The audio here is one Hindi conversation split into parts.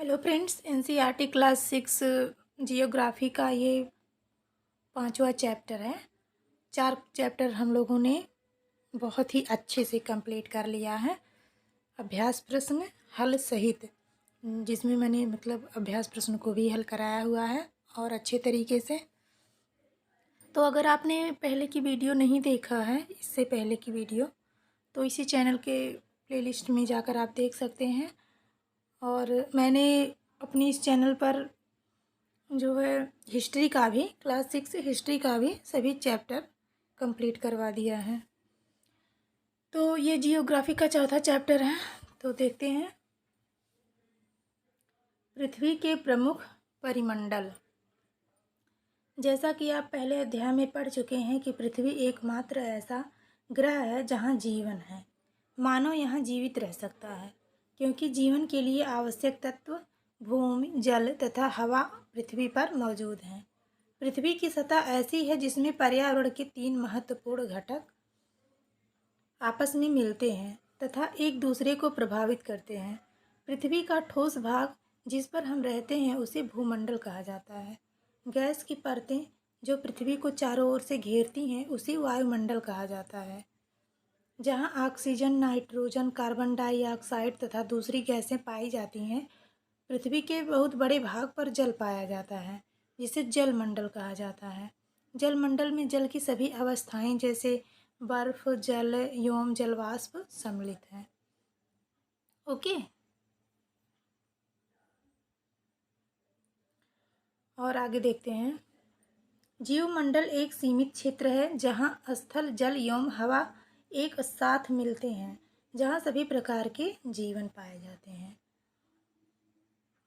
Hello friends, NCERT class 6 geography का ये 5वां चैप्टर है। 4 चैप्टर हम लोगों ने बहुत ही अच्छे से कंप्लीट कर लिया है। अभ्यास प्रश्न हल सहित, जिसमें मैंने अभ्यास प्रश्न को भी हल कराया हुआ है और अच्छे तरीके से। तो अगर आपने पहले की वीडियो नहीं देखा है, इससे पहले की वीडियो, तो इसी चैनल के प्लेलिस्ट में जाकर आप देख सकते हैं। और मैंने अपनी इस चैनल पर जो है हिस्ट्री का भी, क्लास 6 हिस्ट्री का भी सभी चैप्टर कंप्लीट करवा दिया है। तो ये जियोग्राफी का चौथा चैप्टर है। तो देखते हैं। पृथ्वी के प्रमुख परिमंडल। जैसा कि आप पहले अध्याय में पढ़ चुके हैं कि पृथ्वी एकमात्र ऐसा ग्रह है जहाँ जीवन है। मानव यहाँ जीवित रह सकता है क्योंकि जीवन के लिए आवश्यक तत्व भूमि, जल तथा हवा पृथ्वी पर मौजूद हैं। पृथ्वी की सतह ऐसी है जिसमें पर्यावरण के 3 महत्वपूर्ण घटक आपस में मिलते हैं तथा एक दूसरे को प्रभावित करते हैं। पृथ्वी का ठोस भाग जिस पर हम रहते हैं उसे भूमंडल कहा जाता है। गैस की परतें जो पृथ्वी को चारों ओर से घेरती हैं उसे वायुमंडल कहा जाता है, जहां ऑक्सीजन, नाइट्रोजन, कार्बन डाइऑक्साइड तथा दूसरी गैसें पाई जाती हैं। पृथ्वी के बहुत बड़े भाग पर जल पाया जाता है जिसे जलमंडल कहा जाता है। जलमंडल में जल की सभी अवस्थाएं जैसे बर्फ, जल, एवं जलवाष्प सम्मिलित हैं। ओके। और आगे देखते हैं। जीवमंडल एक सीमित क्षेत्र है जहां स्थल, जल एवं हवा एक साथ मिलते हैं, जहां सभी प्रकार के जीवन पाए जाते हैं।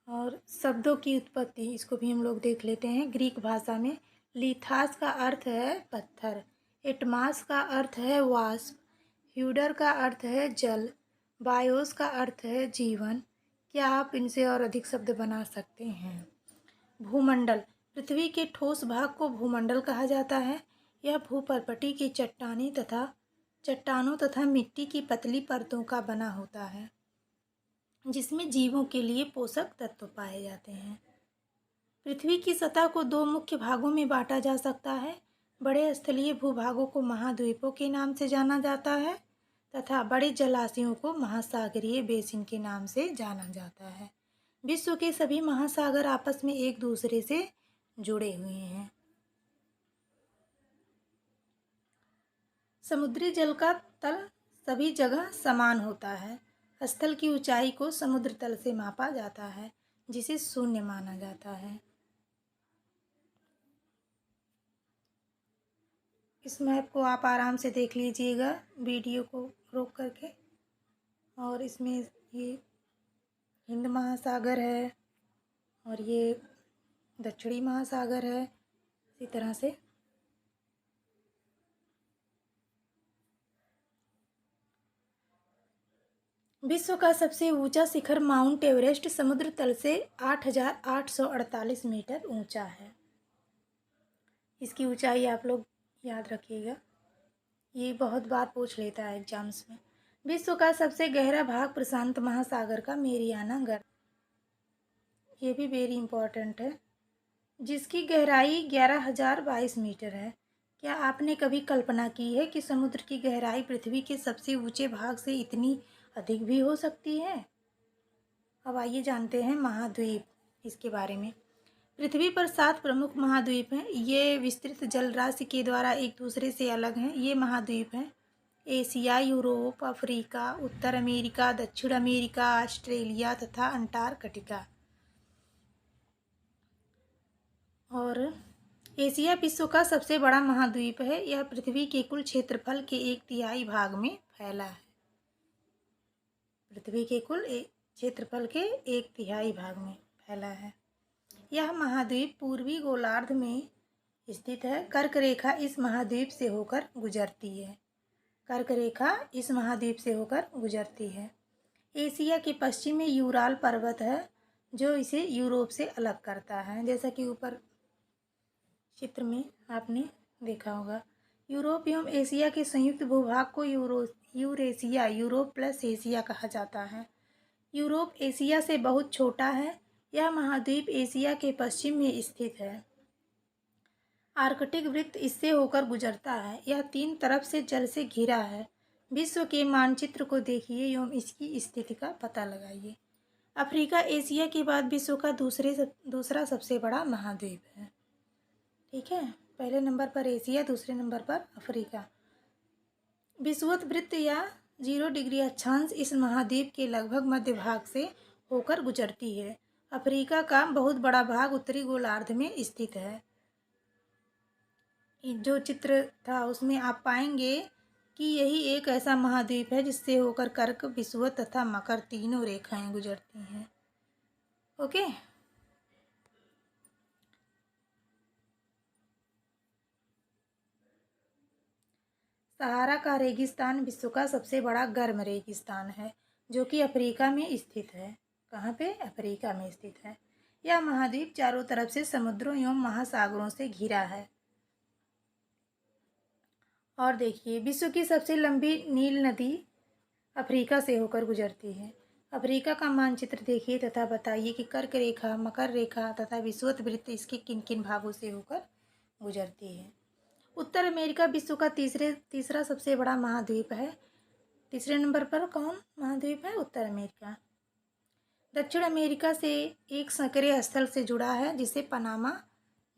और शब्दों की उत्पत्ति, इसको भी हम लोग देख लेते हैं। ग्रीक भाषा में लिथास का अर्थ है पत्थर, एटमास का अर्थ है वाष्प, ह्यूडर का अर्थ है जल, बायोस का अर्थ है जीवन। क्या आप इनसे और अधिक शब्द बना सकते हैं? भूमंडल, पृथ्वी के ठोस भाग को भूमंडल कहा जाता है। यह भूपर्पटी की चट्टानों तथा मिट्टी की पतली परतों का बना होता है जिसमें जीवों के लिए पोषक तत्व पाए जाते हैं। पृथ्वी की सतह को 2 मुख्य भागों में बांटा जा सकता है। बड़े स्थलीय भूभागों को महाद्वीपों के नाम से जाना जाता है तथा बड़े जलाशयों को महासागरीय बेसिन के नाम से जाना जाता है। विश्व के सभी महासागर आपस में एक दूसरे से जुड़े हुए हैं। समुद्री जल का तल सभी जगह समान होता है। स्थल की ऊंचाई को समुद्र तल से मापा जाता है जिसे शून्य माना जाता है। इस मैप को आप आराम से देख लीजिएगा वीडियो को रोक करके। और इसमें ये हिंद महासागर है और ये दक्षिणी महासागर है, इसी तरह से। विश्व का सबसे ऊंचा शिखर माउंट एवरेस्ट समुद्र तल से 8,848 मीटर ऊंचा है। इसकी ऊंचाई आप लोग याद रखिएगा, ये बहुत बार पूछ लेता है एग्जाम्स में। विश्व का सबसे गहरा भाग प्रशांत महासागर का मेरियाना गर्त, ये भी वेरी इंपॉर्टेंट है, जिसकी गहराई 11,022 मीटर है। क्या आपने कभी कल्पना की है कि समुद्र की गहराई पृथ्वी के सबसे ऊंचे भाग से इतनी अधिक भी हो सकती है? अब आइए जानते हैं महाद्वीप इसके बारे में। पृथ्वी पर 7 प्रमुख महाद्वीप हैं। ये विस्तृत जल राशि के द्वारा एक दूसरे से अलग हैं। ये महाद्वीप हैं एशिया, यूरोप, अफ्रीका, उत्तर अमेरिका, दक्षिण अमेरिका, ऑस्ट्रेलिया तथा अंटार्कटिका। और एशिया विश्व का सबसे बड़ा महाद्वीप है। यह पृथ्वी के कुल क्षेत्रफल के 1/3 भाग में फैला है। पृथ्वी के कुल क्षेत्रफल के 1/3 भाग में फैला है। यह महाद्वीप पूर्वी गोलार्ध में स्थित है। कर्क रेखा इस महाद्वीप से होकर गुजरती है। कर्क रेखा इस महाद्वीप से होकर गुजरती है। एशिया के पश्चिम में यूराल पर्वत है जो इसे यूरोप से अलग करता है, जैसा कि ऊपर चित्र में आपने देखा होगा। यूरोप एवं एशिया के संयुक्त भूभाग को यूरेशिया, यूरोप प्लस एशिया कहा जाता है। यूरोप एशिया से बहुत छोटा है। यह महाद्वीप एशिया के पश्चिम में स्थित है। आर्कटिक वृत्त इससे होकर गुजरता है। यह 3 तरफ से जल से घिरा है। विश्व के मानचित्र को देखिए एवं इसकी स्थिति का पता लगाइए। अफ्रीका एशिया के बाद विश्व का दूसरा सबसे बड़ा महाद्वीप है। ठीक है, पहले नंबर पर एशिया, दूसरे नंबर पर अफ्रीका। विषुवत वृत्त या 0 डिग्री अक्षांश इस महाद्वीप के लगभग मध्य भाग से होकर गुजरती है। अफ्रीका का बहुत बड़ा भाग उत्तरी गोलार्ध में स्थित है। जो चित्र था उसमें आप पाएंगे कि यही एक ऐसा महाद्वीप है जिससे होकर कर्क, विषुवत तथा मकर तीनों रेखाएं गुजरती हैं। ओके, सहारा का रेगिस्तान विश्व का सबसे बड़ा गर्म रेगिस्तान है जो कि अफ्रीका में स्थित है। कहाँ पे? अफ्रीका में स्थित है। यह महाद्वीप चारों तरफ से समुद्रों एवं महासागरों से घिरा है। और देखिए, विश्व की सबसे लंबी नील नदी अफ्रीका से होकर गुजरती है। अफ्रीका का मानचित्र देखिए तथा बताइए कि कर्क रेखा, मकर रेखा तथा विषुवत वृत्त इसके किन किन भागों से होकर गुजरती है। उत्तर अमेरिका विश्व का तीसरा सबसे बड़ा महाद्वीप है। तीसरे नंबर पर कौन महाद्वीप है? उत्तर अमेरिका। दक्षिण अमेरिका से एक सक्रिय स्थल से जुड़ा है जिसे पनामा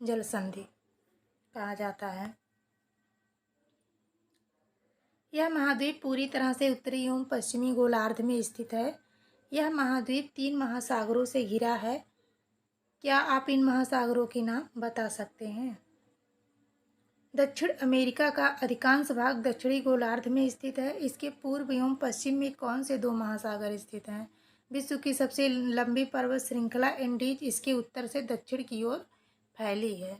जल संधि कहा जाता है। यह महाद्वीप पूरी तरह से उत्तरी एवं पश्चिमी गोलार्ध में स्थित है। यह महाद्वीप 3 महासागरों से घिरा है। क्या आप इन महासागरों के नाम बता सकते हैं? दक्षिण अमेरिका का अधिकांश भाग दक्षिणी गोलार्ध में स्थित है। इसके पूर्व एवं पश्चिम में कौन से 2 महासागर स्थित हैं? विश्व की सबसे लंबी पर्वत श्रृंखला एंडीज इसके उत्तर से दक्षिण की ओर फैली है।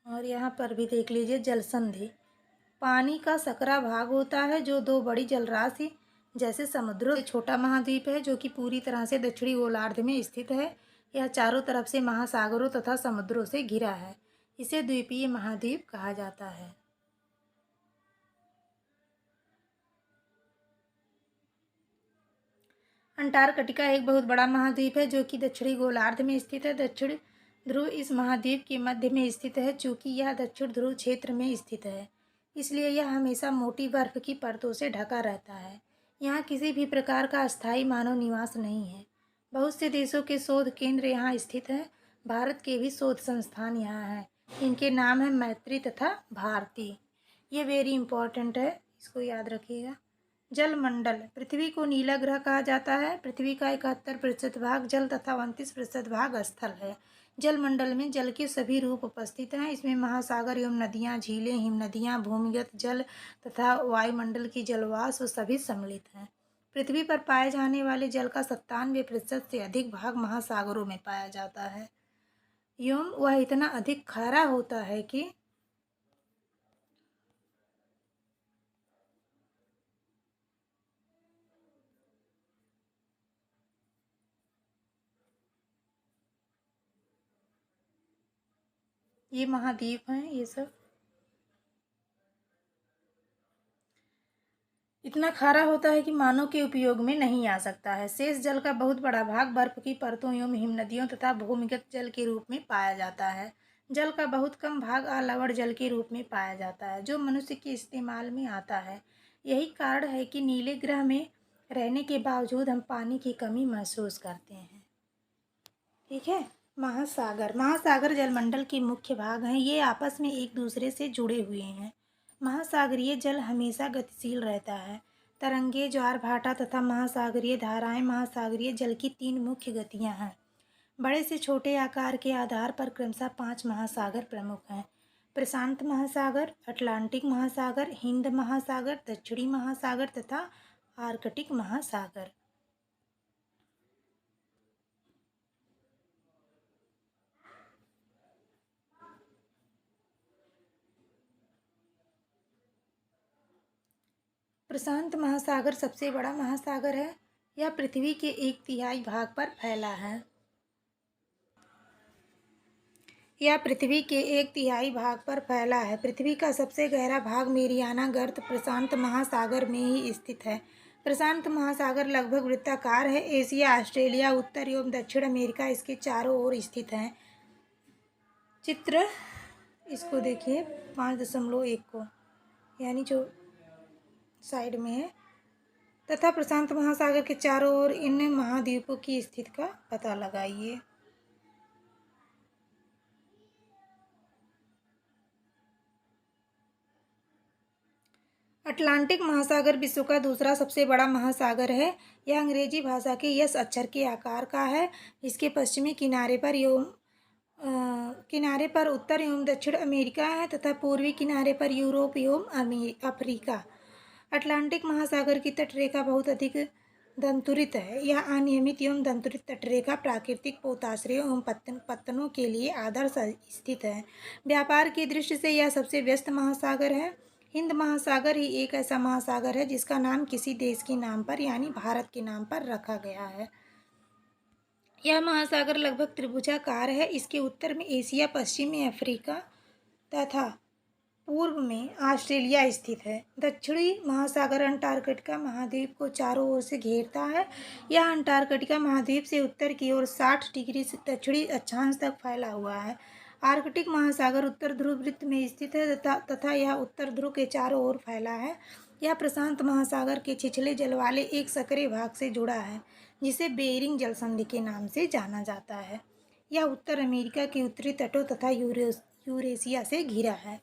और यहाँ पर भी देख लीजिए, जलसंधि पानी का सकरा भाग होता है जो 2 बड़ी जलराशि जैसे समुद्रों से छोटा महाद्वीप है जो कि पूरी तरह से दक्षिणी गोलार्ध में स्थित है। यह चारों तरफ से महासागरों तथा समुद्रों से घिरा है। इसे द्वीपीय महाद्वीप कहा जाता है। अंटार्कटिका एक बहुत बड़ा महाद्वीप है जो कि दक्षिणी गोलार्ध में स्थित है। दक्षिण ध्रुव इस महाद्वीप के मध्य में स्थित है। चूँकि यह दक्षिण ध्रुव क्षेत्र में स्थित है इसलिए यह हमेशा मोटी बर्फ की परतों से ढका रहता है। यहाँ किसी भी प्रकार का अस्थायी मानव निवास नहीं है। बहुत से देशों के शोध केंद्र यहाँ स्थित हैं। भारत के भी शोध संस्थान यहाँ हैं। इनके नाम है मैत्री तथा भारती। ये वेरी इंपॉर्टेंट है, इसको याद रखिएगा। जलमंडल पृथ्वी को नीला ग्रह कहा जाता है। पृथ्वी का 71% भाग जल तथा 29% भाग स्थल है। जलमंडल में जल के सभी रूप उपस्थित हैं। इसमें महासागर एवं नदियाँ, झीलें, हिमनदियाँ, भूमिगत जल तथा वायुमंडल की जलवाष्प सभी सम्मिलित हैं। पृथ्वी पर पाए जाने वाले जल का 97% से अधिक भाग महासागरों में पाया जाता है एवं वह इतना अधिक खारा होता है कि ये महाद्वीप हैं, ये सब इतना खारा होता है कि मानव के उपयोग में नहीं आ सकता है। शेष जल का बहुत बड़ा भाग बर्फ की परतों एवं हिमनदियों तथा भूमिगत जल के रूप में पाया जाता है। जल का बहुत कम भाग अलवण जल के रूप में पाया जाता है जो मनुष्य के इस्तेमाल में आता है। यही कारण है कि नीले ग्रह में रहने के बावजूद हम पानी की कमी महसूस करते हैं। ठीक है। महासागर जलमंडल के मुख्य भाग हैं। ये आपस में एक दूसरे से जुड़े हुए हैं। महासागरीय जल हमेशा गतिशील रहता है। तरंगे, ज्वार भाटा तथा महासागरीय धाराएं महासागरीय जल की 3 मुख्य गतियां हैं। बड़े से छोटे आकार के आधार पर क्रमशः 5 महासागर प्रमुख हैं। प्रशांत महासागर, अटलांटिक महासागर, हिंद महासागर, दक्षिणी महासागर तथा आर्कटिक महासागर। प्रशांत महासागर सबसे बड़ा महासागर है। यह पृथ्वी के 1/3 भाग पर फैला है। यह पृथ्वी के 1/3 भाग पर फैला है। पृथ्वी का सबसे गहरा भाग मेरियाना गर्त प्रशांत महासागर में ही स्थित है। प्रशांत महासागर लगभग वृत्ताकार है। एशिया, ऑस्ट्रेलिया, उत्तर एवं दक्षिण अमेरिका इसके चारों ओर स्थित हैं। चित्र इसको देखिए 5.1 को, यानी जो साइड में है, तथा प्रशांत महासागर के चारों ओर इन महाद्वीपों की स्थिति का पता लगाइए। अटलांटिक महासागर विश्व का दूसरा सबसे बड़ा महासागर है। यह अंग्रेजी भाषा के यस अक्षर के आकार का है। इसके पश्चिमी किनारे पर उत्तर एवं दक्षिण अमेरिका है तथा पूर्वी किनारे पर यूरोप एवं अफ्रीका। अटलांटिक महासागर की तटरेखा बहुत अधिक दंतुरित है। यह अनियमित एवं दंतुरित तटरेखा प्राकृतिक पोताश्रयों एवं पत्तनों के लिए आदर्श स्थित है। व्यापार की दृष्टि से यह सबसे व्यस्त महासागर है। हिंद महासागर ही एक ऐसा महासागर है जिसका नाम किसी देश के नाम पर यानी भारत के नाम पर रखा गया है। यह महासागर लगभग त्रिभुजाकार है। इसके उत्तर में एशिया, पश्चिम में अफ्रीका तथा पूर्व में ऑस्ट्रेलिया स्थित है। दक्षिणी महासागर अंटार्कटिका महाद्वीप को चारों ओर से घेरता है। यह अंटार्कटिका महाद्वीप से उत्तर की ओर 60 डिग्री से दक्षिणी अक्षांश तक फैला हुआ है। आर्कटिक महासागर उत्तर ध्रुव वृत्त में स्थित है तथा यह उत्तर ध्रुव के चारों ओर फैला है। यह प्रशांत महासागर के छिछले जल वाले एक सकरे भाग से जुड़ा है जिसे बेरिंग जलसंधि के नाम से जाना जाता है। यह उत्तर अमेरिका के उत्तरी तटों तथा यूरेशिया से घिरा है।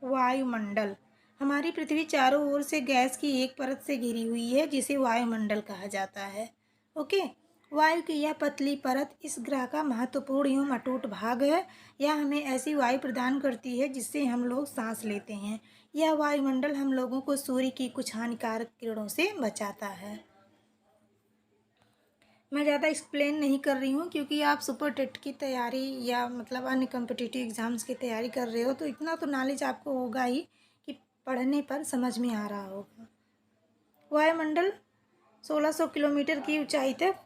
वायुमंडल। हमारी पृथ्वी चारों ओर से गैस की एक परत से घिरी हुई है जिसे वायुमंडल कहा जाता है। ओके, वायु की यह पतली परत इस ग्रह का महत्वपूर्ण एवं अटूट भाग है। यह हमें ऐसी वायु प्रदान करती है जिससे हम लोग सांस लेते हैं। यह वायुमंडल हम लोगों को सूर्य की कुछ हानिकारक किरणों से बचाता है। मैं ज़्यादा एक्सप्लेन नहीं कर रही हूँ क्योंकि आप सुपर टेट की तैयारी या मतलब अन्य कॉम्पिटिटिव एग्ज़ाम्स की तैयारी कर रहे हो तो इतना तो नॉलेज आपको होगा ही कि पढ़ने पर समझ में आ रहा होगा। वायुमंडल 1600 किलोमीटर की ऊंचाई तक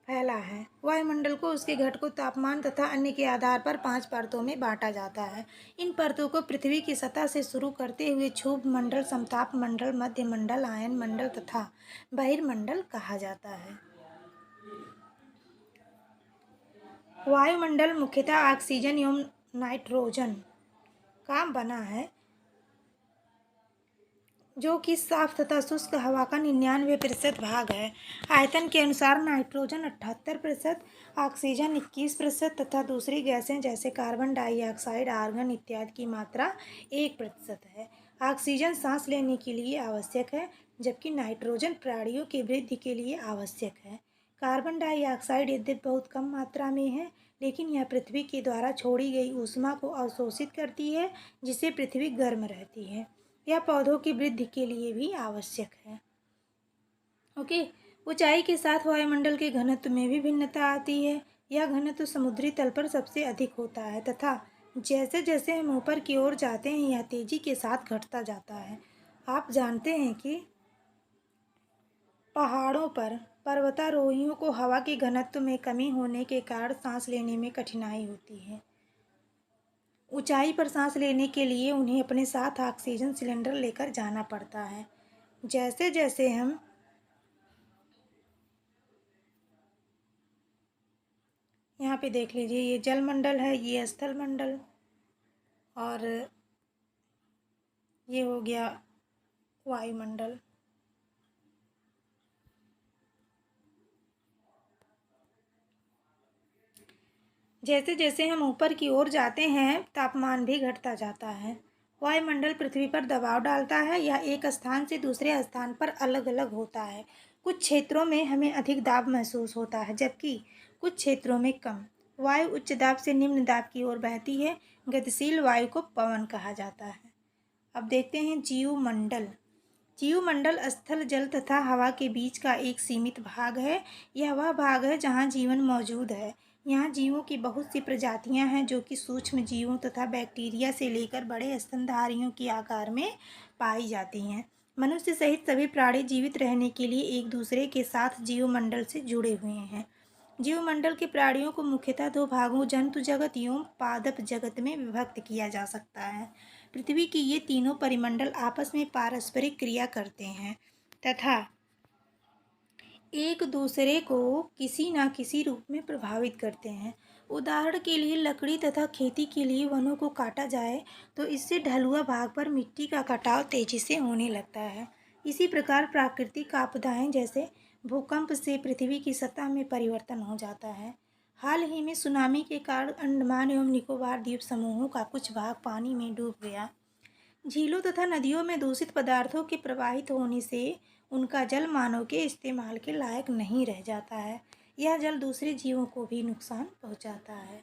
फैला है। वायुमंडल को उसके घटकों, तापमान तथा अन्य के आधार पर 5 परतों में बांटा जाता है। इन परतों को पृथ्वी की सतह से शुरू करते हुए क्षुब्ध मंडल, समताप मंडल, मध्य मंडल, आयन मंडल तथा बहिर्मंडल कहा जाता है। वायुमंडल मुख्यतः ऑक्सीजन एवं नाइट्रोजन का बना है जो कि साफ तथा शुष्क हवा का 99% भाग है। आयतन के अनुसार नाइट्रोजन 78%, ऑक्सीजन 21% तथा दूसरी गैसें जैसे कार्बन डाइऑक्साइड, आर्गन इत्यादि की मात्रा 1% है। ऑक्सीजन सांस लेने के लिए आवश्यक है जबकि नाइट्रोजन प्राणियों की वृद्धि के लिए आवश्यक है। कार्बन डाइऑक्साइड यद्यपि बहुत कम मात्रा में है लेकिन यह पृथ्वी के द्वारा छोड़ी गई ऊष्मा को अवशोषित करती है जिससे पृथ्वी गर्म रहती है। यह पौधों की वृद्धि के लिए भी आवश्यक है। ओके, ऊंचाई के साथ वायुमंडल के घनत्व में भी भिन्नता आती है। यह घनत्व समुद्री तल पर सबसे अधिक होता है तथा जैसे जैसे हम ऊपर की ओर जाते हैं यह तेजी के साथ घटता जाता है। आप जानते हैं कि पहाड़ों पर पर्वतारोहियों को हवा के घनत्व में कमी होने के कारण सांस लेने में कठिनाई होती है। ऊंचाई पर सांस लेने के लिए उन्हें अपने साथ ऑक्सीजन सिलेंडर लेकर जाना पड़ता है। जैसे जैसे हम यहाँ पे देख लीजिए, ये जलमंडल है, ये स्थल मंडल और ये हो गया वायुमंडल। जैसे जैसे हम ऊपर की ओर जाते हैं तापमान भी घटता जाता है। वायुमंडल पृथ्वी पर दबाव डालता है। यह एक स्थान से दूसरे स्थान पर अलग अलग होता है। कुछ क्षेत्रों में हमें अधिक दाब महसूस होता है जबकि कुछ क्षेत्रों में कम। वायु उच्च दाब से निम्न दाब की ओर बहती है। गतिशील वायु को पवन कहा जाता है। अब देखते हैं जीवमंडल। जीवमंडल स्थल, जल तथा हवा के बीच का एक सीमित भाग है। यह वह भाग है जहाँ जीवन मौजूद है। यहाँ जीवों की बहुत सी प्रजातियाँ हैं जो कि सूक्ष्म जीवों तथा बैक्टीरिया से लेकर बड़े स्तनधारियों के आकार में पाई जाती हैं। मनुष्य सहित सभी प्राणी जीवित रहने के लिए एक दूसरे के साथ जीवमंडल से जुड़े हुए हैं। जीवमंडल के प्राणियों को मुख्यतः दो भागों जंतु जगत एवं पादप जगत में विभक्त किया जा सकता है। पृथ्वी की ये तीनों परिमंडल आपस में पारस्परिक क्रिया करते हैं तथा एक दूसरे को किसी न किसी रूप में प्रभावित करते हैं। उदाहरण के लिए लकड़ी तथा खेती के लिए वनों को काटा जाए तो इससे ढलुआ भाग पर मिट्टी का कटाव तेजी से होने लगता है। इसी प्रकार प्राकृतिक आपदाएं जैसे भूकंप से पृथ्वी की सतह में परिवर्तन हो जाता है। हाल ही में सुनामी के कारण अंडमान एवं निकोबार द्वीप समूहों का कुछ भाग पानी में डूब गया। झीलों तथा नदियों में दूषित पदार्थों के प्रवाहित होने से उनका जल मानव के इस्तेमाल के लायक नहीं रह जाता है। यह जल दूसरे जीवों को भी नुकसान पहुंचाता है।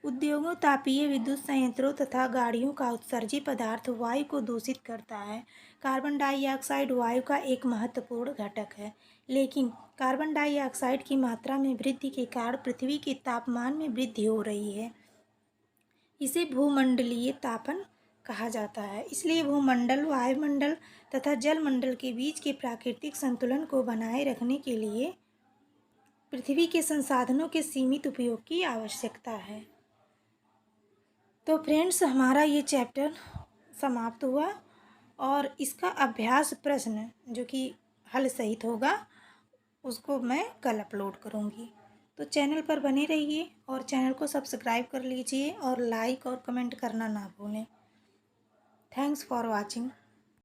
उद्योगों, तापीय विद्युत संयंत्रों तथा गाड़ियों का उत्सर्जित पदार्थ वायु को दूषित करता है। कार्बन डाइऑक्साइड वायु का एक महत्वपूर्ण घटक है, लेकिन कार्बन डाइऑक्साइड की मात्रा में वृद्धि के कारण पृथ्वी के तापमान में वृद्धि हो रही है। इसे भूमंडलीय तापन कहा जाता है। इसलिए भूमंडल, वायुमंडल तथा जलमंडल के बीच के प्राकृतिक संतुलन को बनाए रखने के लिए पृथ्वी के संसाधनों के सीमित उपयोग की आवश्यकता है। तो फ्रेंड्स, हमारा ये चैप्टर समाप्त हुआ और इसका अभ्यास प्रश्न जो कि हल सहित होगा उसको मैं कल अपलोड करूँगी। तो चैनल पर बने रहिए और चैनल को सब्सक्राइब कर लीजिए और लाइक और कमेंट करना ना भूलें। Thanks for watching.